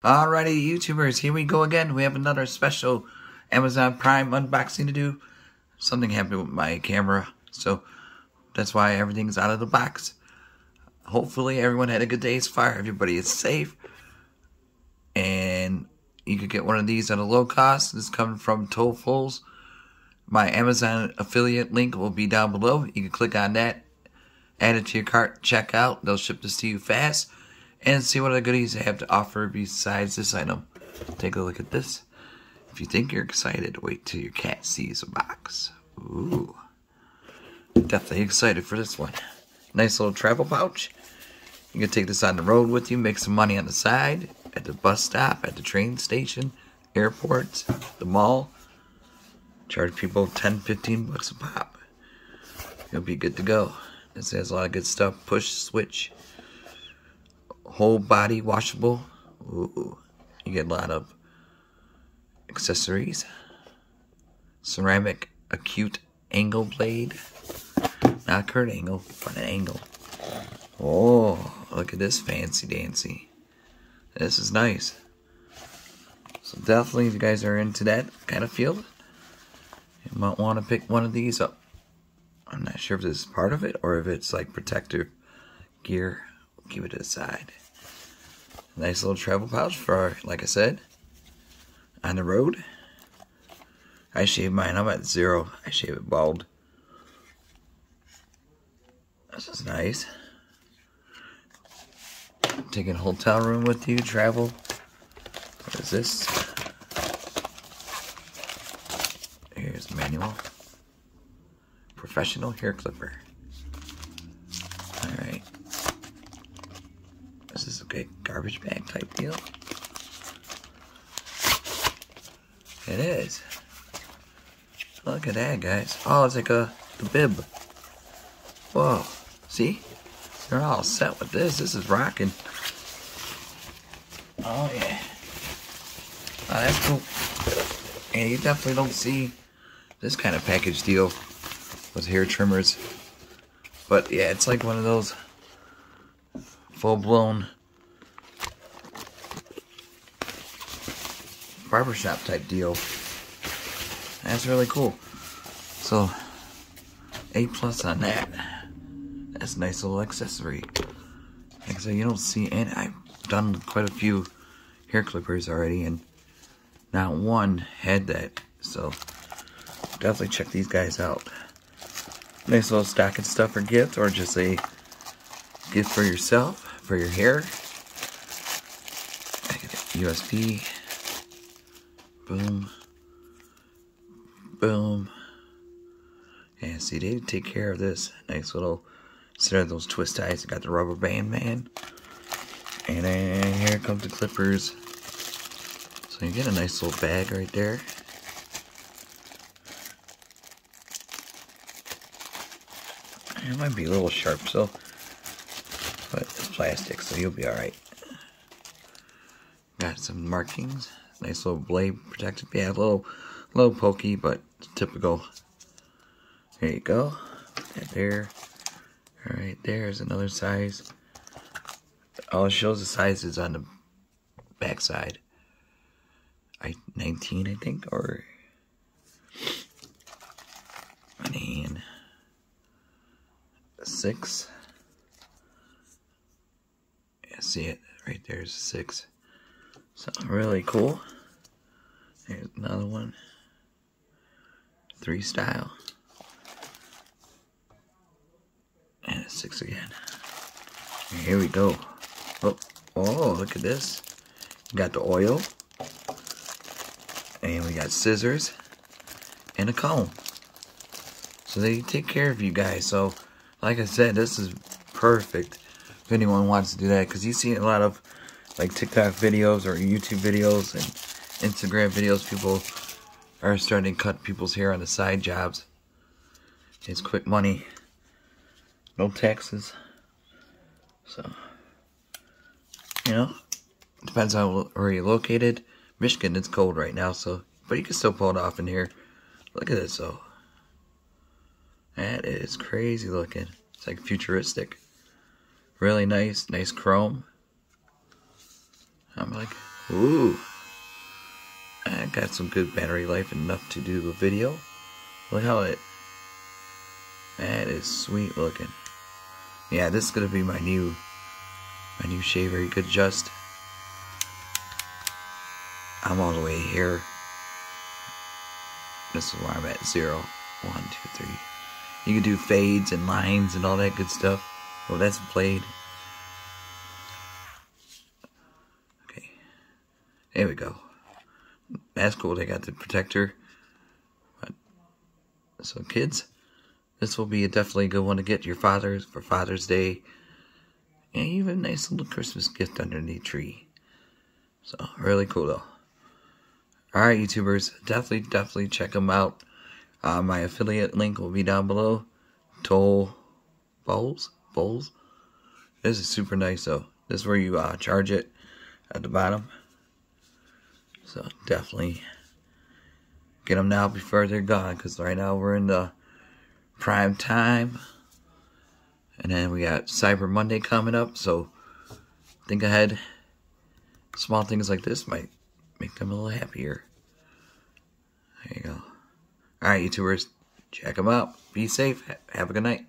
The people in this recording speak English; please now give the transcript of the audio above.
Alrighty, YouTubers, here we go again. We have another special Amazon Prime unboxing to do. Something happened with my camera, so that's why everything's out of the box. Hopefully everyone had a good day so far. Everybody is safe. And you could get one of these at a low cost. This is coming from Tofuls. My Amazon affiliate link will be down below. You can click on that, add it to your cart, check out. They'll ship this to you fast. And see what other goodies they have to offer besides this item. Take a look at this. If you think you're excited, wait till your cat sees a box. Ooh. Definitely excited for this one. Nice little travel pouch. You can take this on the road with you, make some money on the side, at the bus stop, at the train station, airports, the mall. Charge people 10, 15 bucks a pop. You'll be good to go. This has a lot of good stuff. Push, switch. Whole body washable. Ooh, you get a lot of accessories. Ceramic acute angle blade. Not curved angle, but an angle. Oh, look at this fancy dancy. This is nice. So definitely, if you guys are into that kind of field, you might want to pick one of these up. I'm not sure if this is part of it or if it's like protective gear. Keep it to the side. Nice little travel pouch for, like I said, on the road. I shave mine. I'm at 0. I shave it bald. This is nice. Taking a hotel room with you, travel. What is this? Here's the manual. Professional hair clipper. Alright. This is a good garbage bag type deal. It is. Look at that, guys. Oh, it's like the bib. Whoa. See? They're all set with this. This is rocking. Oh, yeah. Oh, that's cool. And you definitely don't see this kind of package deal with hair trimmers. But, yeah, it's like one of those full-blown barbershop type deal. That's really cool. So, A+ on that. That's a nice little accessory. Like I said, you don't see, and I've done quite a few hair clippers already, and not one had that. So, definitely check these guys out. Nice little stocking stuffer gift, or just a gift for yourself, for your hair. USB. Boom. Boom. And see, they take care of this. Nice little, instead of those twist ties, you got the rubber band, man. And then here comes the clippers. So you get a nice little bag right there. It might be a little sharp, so, but it's plastic, so you'll be alright. Got some markings. Nice little blade protective. Yeah, a little pokey, but typical. There you go. That there. Alright, there's another size. All it shows the sizes on the back side. 19, I think, or 6. Yeah, see it right there's 6. Something really cool. There's another one. 3 style. And a 6 again. And here we go. Oh, look at this. We got the oil. And we got scissors. And a comb. So they take care of you guys. So, like I said, this is perfect if anyone wants to do that. Because you see a lot of like TikTok videos or YouTube videos and Instagram videos. People are starting to cut people's hair on the side jobs. It's quick money. No taxes. So, you know, depends on where you're located. Michigan, it's cold right now, so, but you can still pull it off in here. Look at this, though. That is crazy looking. It's like futuristic. Really nice chrome. I'm like, Ooh. I got some good battery life, enough to do a video. Look how that is sweet looking. Yeah, this is gonna be my new shaver. You could adjust. I'm all the way here. This is where I'm at. 0, 1, 2, 3. You can do fades and lines and all that good stuff. Well, that's played. Okay. There we go. That's cool. They got the protector. So kids, this will be definitely a good one to get your fathers for Father's Day. And even a nice little Christmas gift underneath the tree. So, really cool though. Alright, YouTubers, definitely check them out. My affiliate link will be down below. Tofuls. This is super nice though. This is where you charge it at the bottom. So, definitely get them now before they're gone. Because right now we're in the prime time. And then we got Cyber Monday coming up. So, think ahead. Small things like this might make them a little happier. There you go. Alright, YouTubers. Check them out. Be safe. Have a good night.